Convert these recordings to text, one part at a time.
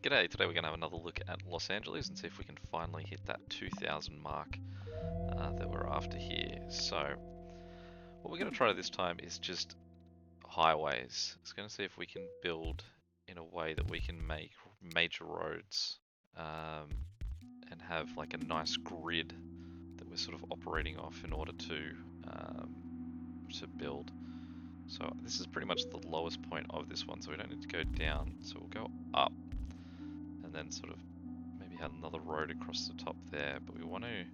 G'day, today we're going to have another look at Los Angeles and see if we can finally hit that 2,000 mark that we're after here. So, what we're going to try this time is just highways. It's going to see if we can build in a way that we can make major roads and have like a nice grid that we're sort of operating off in order to build. So this is pretty much the lowest point of this one, so we don't need to go down. So we'll go up and then sort of maybe have another road across the top there, but we want to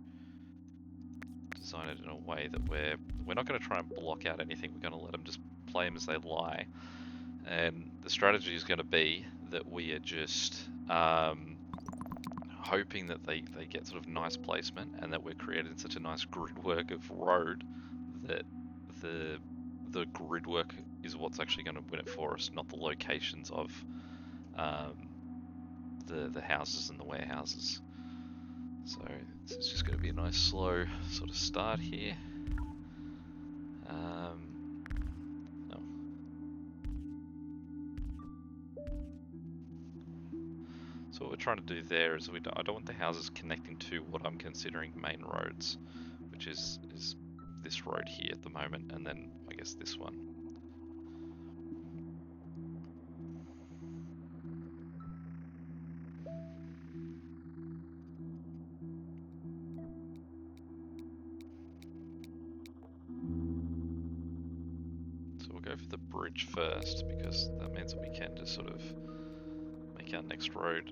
design it in a way that we're not going to try and block out anything. We're going to let them just play them as they lie, and the strategy is going to be that we are just hoping that they get sort of nice placement and that we're creating such a nice grid work of road that the grid work is what's actually going to win it for us, not the locations of the houses and the warehouses. So this is just going to be a nice slow sort of start here. No. So what we're trying to do there is I don't want the houses connecting to what I'm considering main roads, which is this road here at the moment, and then I guess this one. Go for the bridge first, because that means that we can just sort of make our next road,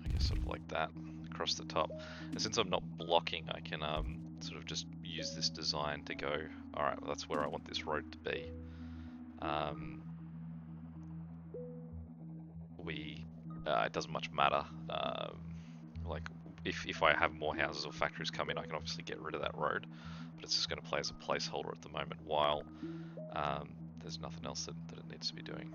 I guess, sort of like that across the top. And since I'm not blocking, I can sort of just use this design to go, alright, well, that's where I want this road to be. It doesn't much matter. Like, if I have more houses or factories come in, I can obviously get rid of that road, but it's just going to play as a placeholder at the moment while there's nothing else that it needs to be doing.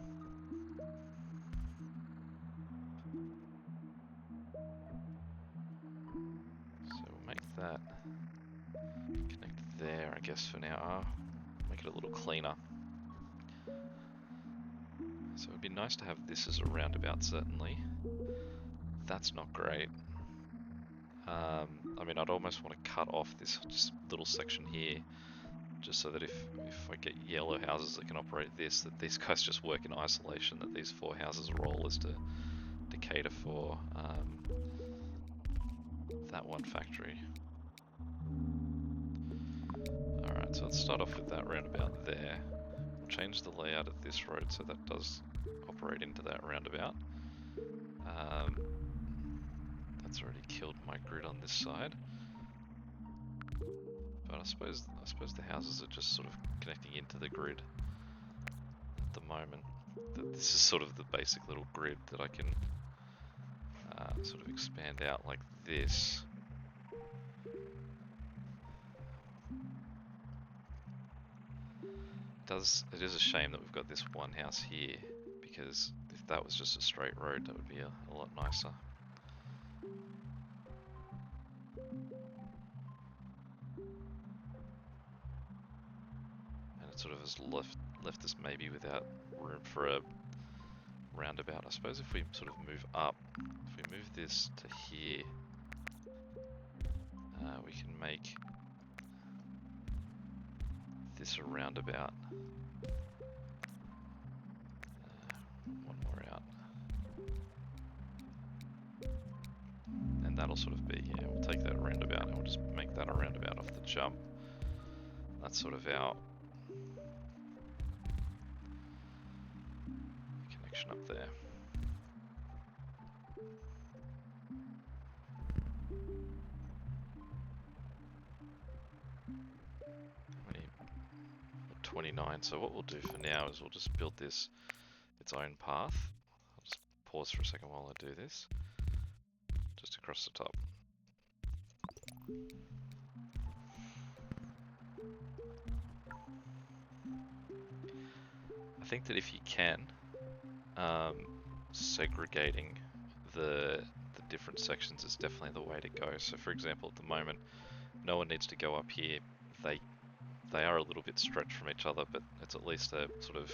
So we'll make that connect there, I guess, for now. Make it a little cleaner. So it'd be nice to have this as a roundabout, certainly. That's not great. I mean, I'd almost want to cut off this just little section here, just so that if I get yellow houses that can operate this, that these guys just work in isolation, that these four houses' role is to cater for that one factory. Alright, so let's start off with that roundabout there. We'll change the layout of this road so that does operate into that roundabout. That's already killed my grid on this side. But I suppose the houses are just sort of connecting into the grid at the moment. This is sort of the basic little grid that I can sort of expand out like this. It is a shame that we've got this one house here, because if that was just a straight road, that would be a lot nicer. And it sort of has left us maybe without room for a roundabout. I suppose if we sort of move up, if we move this to here, we can make this a roundabout. One more out. And that'll sort of be, yeah, we'll take that roundabout and we'll just make that a roundabout off the jump. That's sort of our connection up there. We need 29, so what we'll do for now is we'll just build this its own path. I'll just pause for a second while I do this. Just across the top. I think that if you can, segregating the different sections is definitely the way to go. So for example, at the moment, no one needs to go up here. They are a little bit stretched from each other, but it's at least a sort of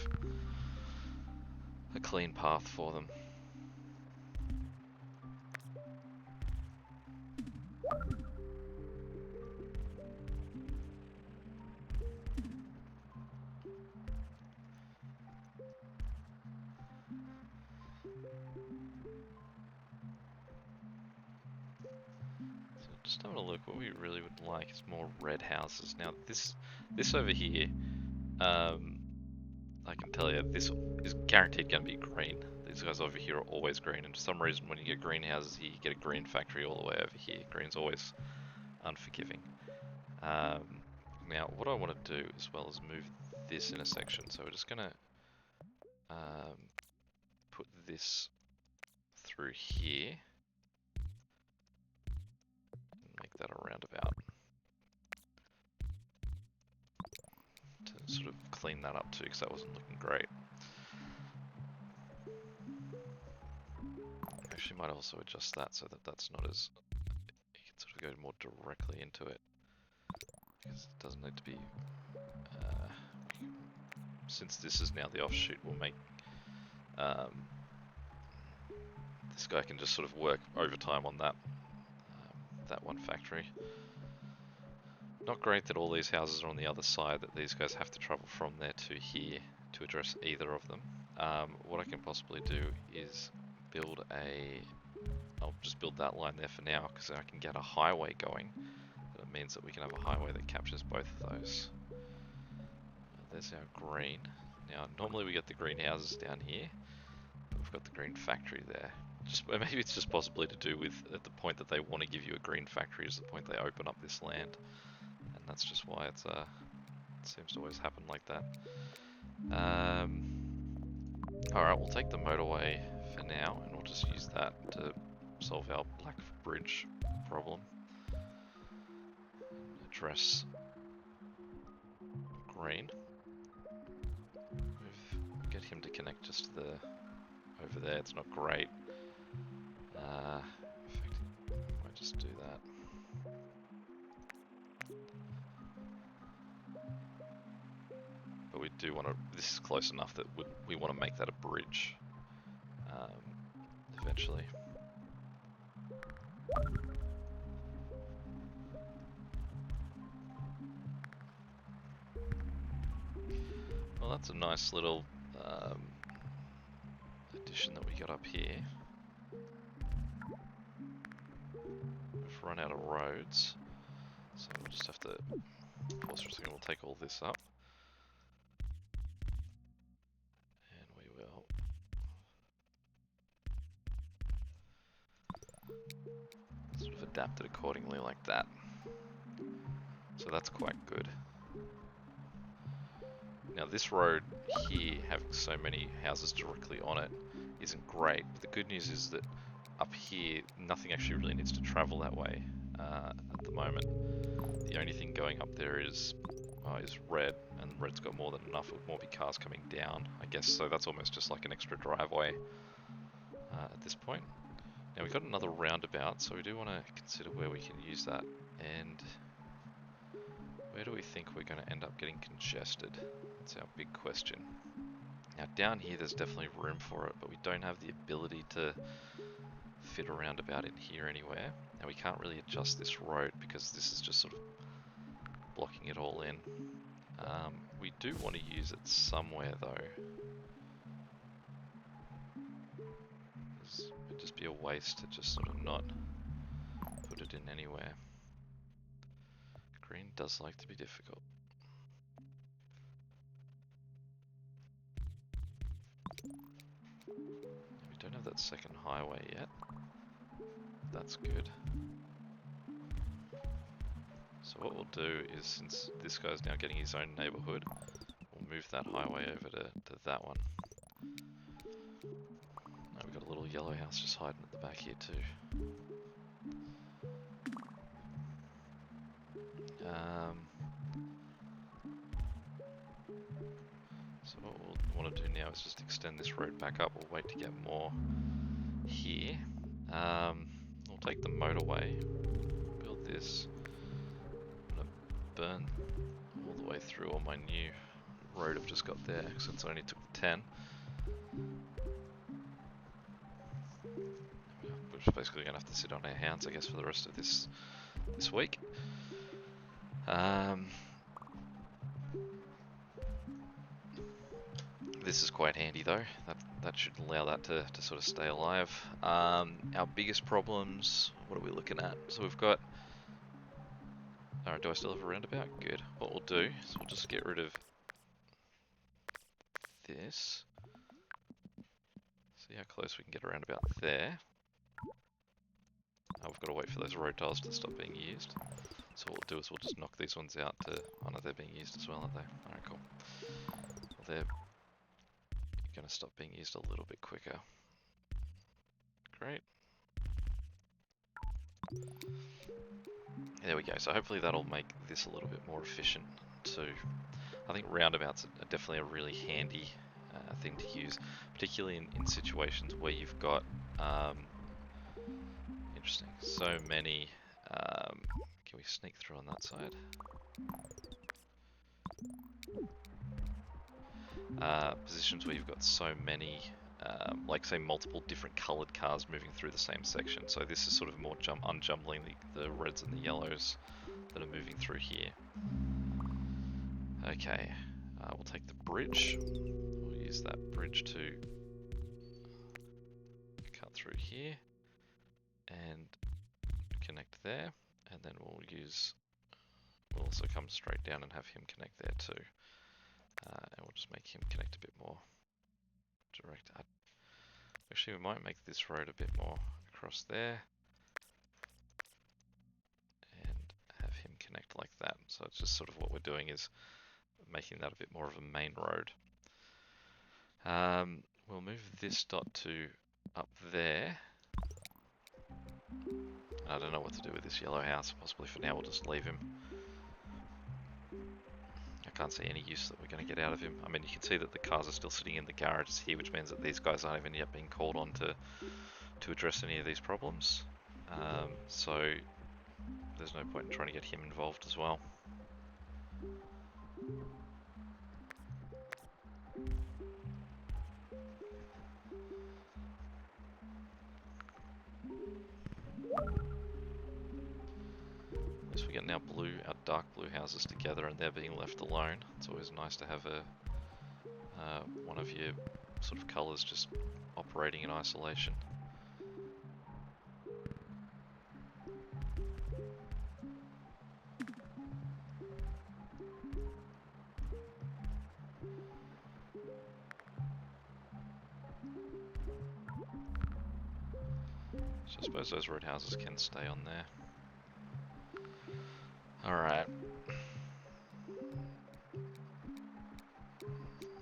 a clean path for them. So just having a look, what we really would like is more red houses. Now this over here, I can tell you this is guaranteed going to be green. These guys over here are always green, and for some reason when you get greenhouses here, you get a green factory all the way over here. Green's always unforgiving. Now what I want to do as well is move this intersection, so we're just going to put this through here and make that a roundabout to sort of clean that up too, because that wasn't looking great. Actually might also adjust that so that that's not as, you can sort of go more directly into it, because it doesn't need to be, since this is now the offshoot, we'll make, this guy can just sort of work overtime on that, that one factory. Not great that all these houses are on the other side, that these guys have to travel from there to here to address either of them. What I can possibly do is build I'll just build that line there for now, because I can get a highway going. That means that we can have a highway that captures both of those. There's our green. Now normally we get the green houses down here, but we've got the green factory there. Maybe it's just possibly to do with at the point that they want to give you a green factory is the point they open up this land. And that's just why it seems to always happen like that. Alright, we'll take the motorway for now, and we'll just use that to solve our black bridge problem. Address green. Get him to connect just to the over there. It's not great. In fact, I might just do that. But we do want to, this is close enough that we want to make that a bridge eventually. Well, that's a nice little addition that we got up here. We've run out of roads, so we'll just have to pause for a second. We'll take all this up. And we will sort of adapt it accordingly like that. So that's quite good. Now this road here, having so many houses directly on it, isn't great. But the good news is that up here, nothing actually really needs to travel that way at the moment. The only thing going up there is red, and red's got more than enough. With more cars coming down, I guess. So that's almost just like an extra driveway at this point. Now we've got another roundabout, so we do want to consider where we can use that, and where do we think we're going to end up getting congested? That's our big question. Now down here there's definitely room for it, but we don't have the ability to fit a roundabout in here anywhere. Now we can't really adjust this road because this is just sort of blocking it all in. We do want to use it somewhere though. It'd just be a waste to just sort of not put it in anywhere. Green does like to be difficult. We don't have that second highway yet. That's good. So what we'll do is, since this guy's now getting his own neighborhood, we'll move that highway over to that one. Now we've got a little yellow house just hiding at the back here too. So what we'll want to do now is just extend this road back up. We'll wait to get more here. We'll take the motorway, build this. I'm going to burn all the way through on my new road I've just got there, since I only took the 10. We've just basically going to have to sit on our hands, I guess, for the rest of this week. This is quite handy though. That should allow that to sort of stay alive. Our biggest problems, what are we looking at? So we've got... Alright, do I still have a roundabout? Good. What we'll do is we'll just get rid of this. See how close we can get around about there. We've got to wait for those road tiles to stop being used. So what we'll do is we'll just knock these ones out to... Oh no, they're being used as well, aren't they? Alright, cool. Well, they're going to stop being used a little bit quicker. Great. There we go. So hopefully that'll make this a little bit more efficient too. I think roundabouts are definitely a really handy thing to use, particularly in situations where you've got interesting, so many. Can we sneak through on that side? Positions where you've got so many, like say multiple different coloured cars moving through the same section. So this is sort of more unjumbling the reds and the yellows that are moving through here. Okay, we'll take the bridge. We'll use that bridge to cut through here and connect there, and then we'll also come straight down and have him connect there too. And we'll just make him connect a bit more direct. Actually, we might make this road a bit more across there and have him connect like that. So it's just sort of what we're doing is making that a bit more of a main road. We'll move this dot to up there. I don't know what to do with this yellow house. Possibly for now we'll just leave him. I can't see any use that we're going to get out of him. I mean, you can see that the cars are still sitting in the garages here, which means that these guys aren't even yet being called on to address any of these problems. So there's no point in trying to get him involved as well. At least we're getting our dark blue houses together and they're being left alone. It's always nice to have one of your sort of colours just operating in isolation. So I suppose those road houses can stay on there. Alright.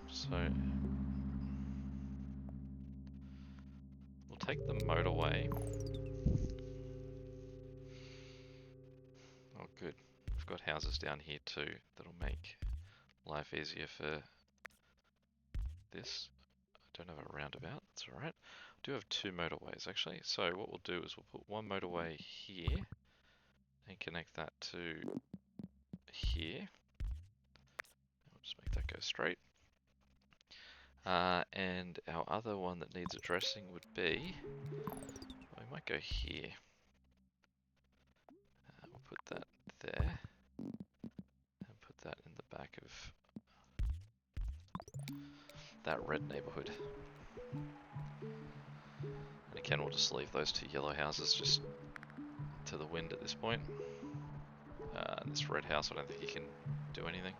So we'll take the motorway. Oh good. We've got houses down here too that'll make life easier for this. I don't have a roundabout, that's alright. I do have two motorways actually. So what we'll do is we'll put one motorway here and connect that to here. We'll just make that go straight. And our other one that needs addressing would be, well, we might go here. We'll put that there and put that in the back of that red neighbourhood. And again, we'll just leave those two yellow houses just to the wind at this point. This red house, I don't think he can do anything.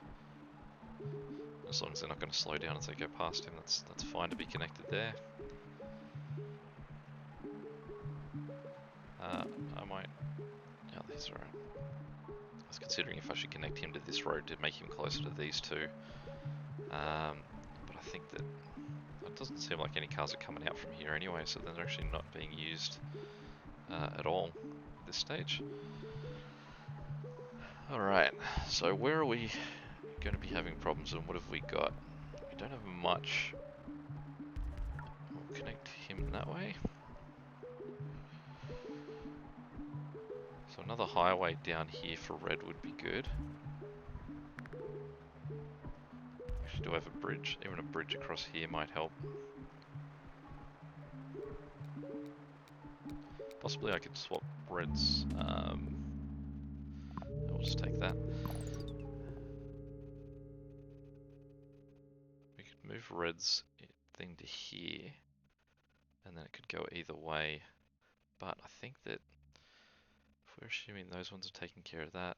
As long as they're not going to slow down as they go past him, that's fine to be connected there. I might... Oh, that's alright. I was considering if I should connect him to this road to make him closer to these two. But I think that it doesn't seem like any cars are coming out from here anyway, so they're actually not being used at all at this stage. Alright, so where are we going to be having problems and what have we got? We don't have much. We'll connect him that way. So another highway down here for red would be good. Actually, do I have a bridge? Even a bridge across here might help. possibly I could swap reds. We'll just take that. We could move red's thing to here, and then it could go either way. But I think that if we're assuming those ones are taking care of that,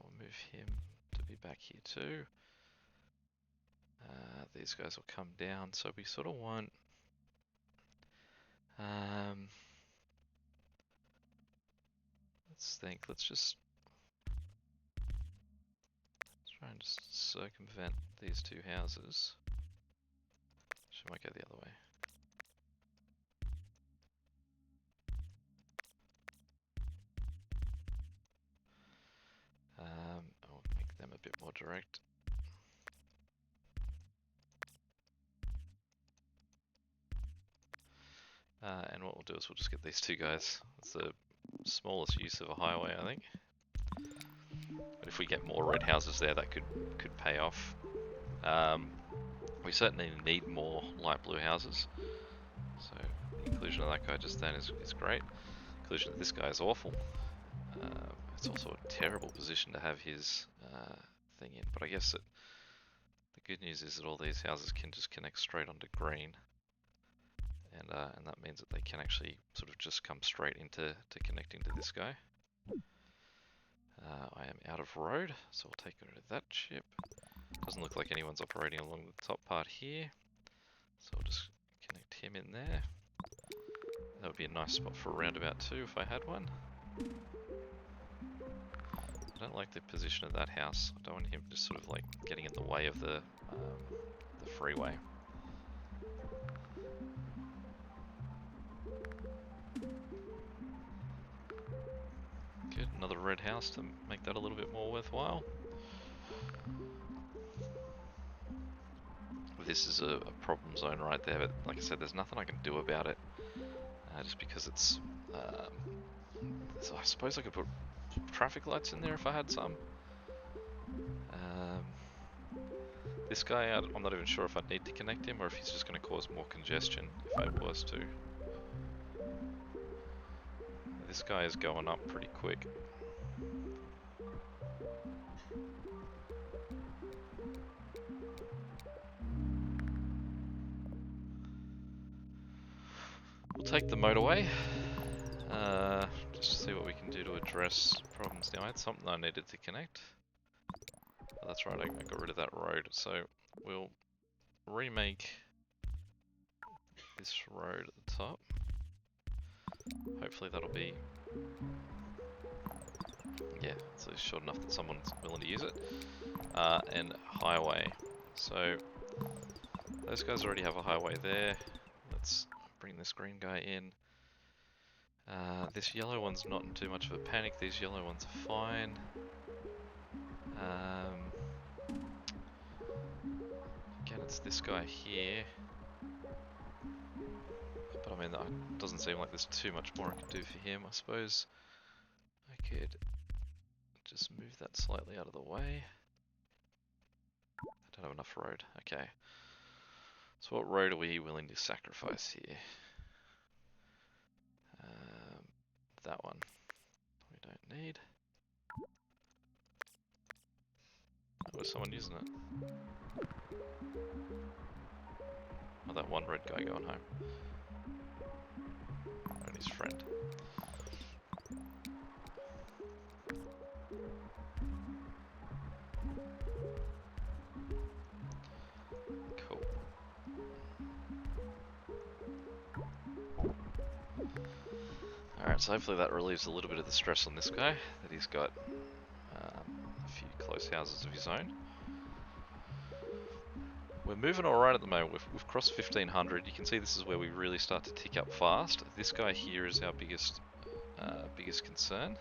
we'll move him to be back here too. These guys will come down, so we sort of want let's think, let's try and just circumvent these two houses. She might go the other way. I'll make them a bit more direct. And what we'll do is we'll just get these two guys. It's the smallest use of a highway, I think. But if we get more red houses there, that could pay off. We certainly need more light blue houses. So the inclusion of that guy just then is great. The inclusion of this guy is awful. It's also a terrible position to have his thing in. But I guess the good news is that all these houses can just connect straight onto green. And that means that they can actually sort of just come straight into connecting to this guy. I am out of road, so I'll take rid of that chip. Doesn't look like anyone's operating along the top part here, so I'll just connect him in there. That would be a nice spot for a roundabout too if I had one. I don't like the position of that house. I don't want him just sort of like getting in the way of the freeway. Good, another red house to make that a little bit more worthwhile. This is a problem zone right there, but like I said, there's nothing I can do about it. Just because it's... so I suppose I could put traffic lights in there if I had some. This guy, I'm not even sure if I need to connect him or if he's just going to cause more congestion if I was to. This guy is going up pretty quick. We'll take the motorway, just to see what we can do to address problems now. I had something I needed to connect. Oh, that's right, I got rid of that road, so we'll remake this road at the top. Hopefully that'll be, yeah, it's short enough that someone's willing to use it. And highway. So those guys already have a highway there. Let's bring this green guy in. This yellow one's not in too much of a panic. These yellow ones are fine. Again, it's this guy here. But I mean, it doesn't seem like there's too much more I can do for him. I suppose I could just move that slightly out of the way. I don't have enough road. Okay. So what road are we willing to sacrifice here? That one we don't need. Oh, is someone using it? Oh, that one red guy going home. And his friend. Cool. Alright, so hopefully that relieves a little bit of the stress on this guy, that he's got a few close houses of his own. We're moving alright at the moment. We've crossed 1500. You can see this is where we really start to tick up fast. This guy here is our biggest concern.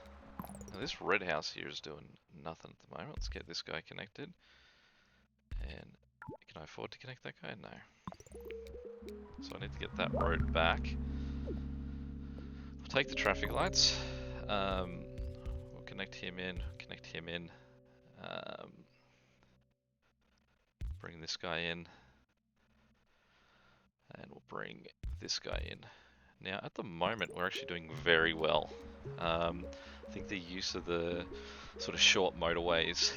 Now this red house here is doing nothing at the moment. Let's get this guy connected. And can I afford to connect that guy? No. So I need to get that road back. We'll take the traffic lights. We'll connect him in. Bring this guy in. And we'll bring this guy in. Now, at the moment, we're actually doing very well. I think the use of the sort of short motorways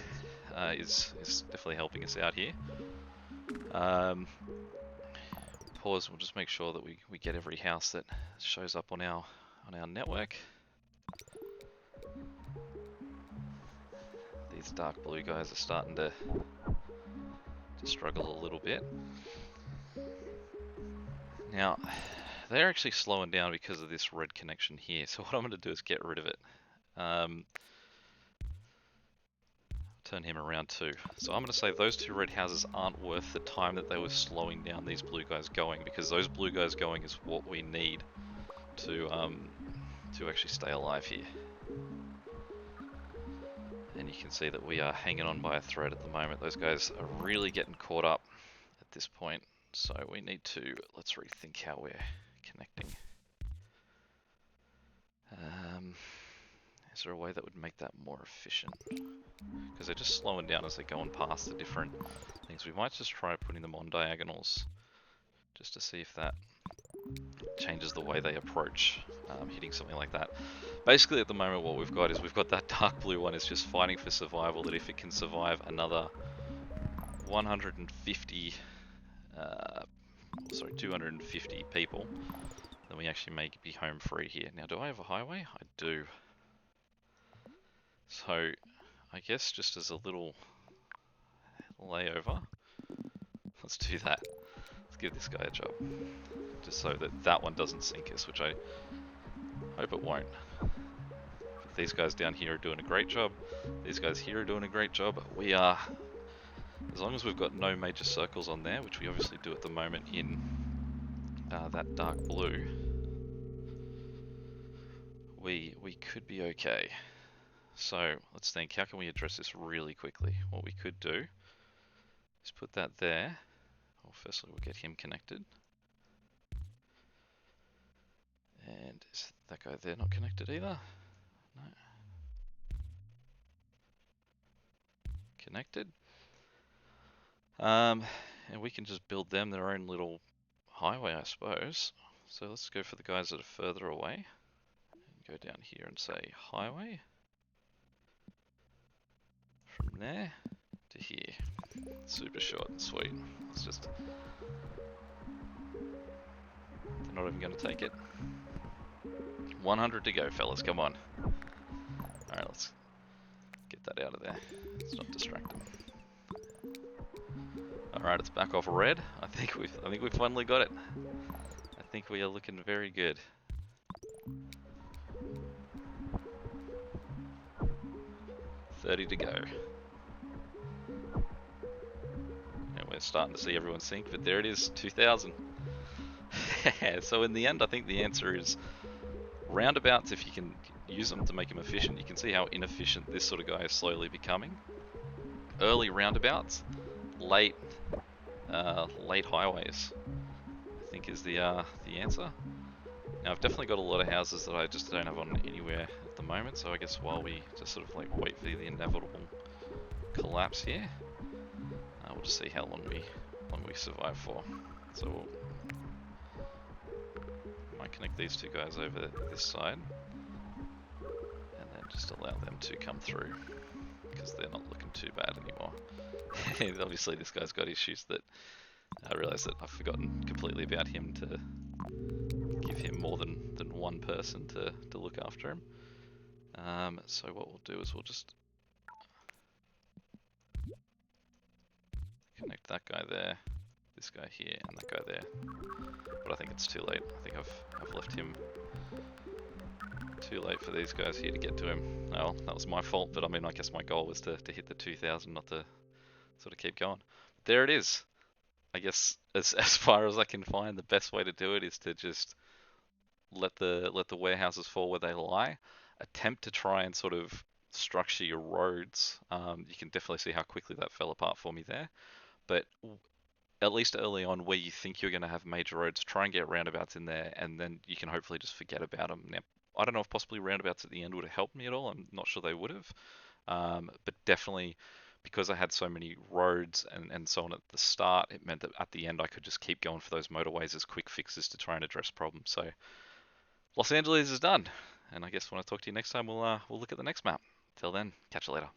is definitely helping us out here. Pause. We'll just make sure that we get every house that shows up on our network. These dark blue guys are starting to struggle a little bit. Now, they're actually slowing down because of this red connection here. So what I'm going to do is get rid of it. Turn him around too. So I'm going to say those two red houses aren't worth the time that they were slowing down these blue guys going, because those blue guys going is what we need to actually stay alive here. And you can see that we are hanging on by a thread at the moment. Those guys are really getting caught up at this point. So we need to, let's rethink how we're connecting. Is there a way that would make that more efficient? Because they're just slowing down as they're going past the different things. We might just try putting them on diagonals, just to see if that changes the way they approach hitting something like that. Basically at the moment what we've got is we've got that dark blue one is just fighting for survival, that if it can survive another 250 people, then we actually may be home free here. Now, do I have a highway? I do. So, I guess just as a little layover, let's do that. Let's give this guy a job. Just so that that one doesn't sink us, which I hope it won't. But these guys down here are doing a great job. These guys here are doing a great job. We are, as long as we've got no major circles on there, which we obviously do at the moment in that dark blue, we could be okay. So let's think, how can we address this really quickly? What we could do is put that there. Well, firstly, we'll get him connected. And is that guy there not connected either? No. Connected. And we can just build them their own little highway, I suppose. So let's go for the guys that are further away. And go down here and say highway. From there to here. Super short and sweet. It's just... they're not even going to take it. 100 to go, fellas. Come on. Alright, let's get that out of there. Let's not distract them. Alright, it's back off red. I think we've finally got it. I think we are looking very good. $30 to go. And we're starting to see everyone sink, but there it is, 2,000. So in the end, I think the answer is roundabouts. If you can use them to make them efficient, you can see how inefficient this sort of guy is slowly becoming. Early roundabouts, late highways, I think is the answer. Now I've definitely got a lot of houses that I just don't have on anywhere at the moment, so I guess while we just sort of like wait for the inevitable collapse here, we'll just see how long we survive for. So we'll might connect these two guys over this side, and then just allow them to come through, because they're not looking too bad anymore. Obviously this guy's got issues that I realise that I've forgotten completely about him, to give him more than one person to look after him. So what we'll do is we'll just connect that guy there, this guy here, and that guy there. But I think it's too late. I think I've left him too late for these guys here to get to him. Well, that was my fault, but I mean, I guess my goal was to hit the 2,000, not to sort of keep going. There it is. I guess as far as I can find, the best way to do it is to just let the warehouses fall where they lie. Attempt to try and sort of structure your roads. You can definitely see how quickly that fell apart for me there. But at least early on, where you think you're going to have major roads, try and get roundabouts in there, and then you can hopefully just forget about them. Now, I don't know if possibly roundabouts at the end would have helped me at all. I'm not sure they would have. But definitely because I had so many roads and so on at the start, it meant that at the end I could just keep going for those motorways as quick fixes to try and address problems. So Los Angeles is done, and I guess when I talk to you next time, we'll look at the next map. Till then, catch you later.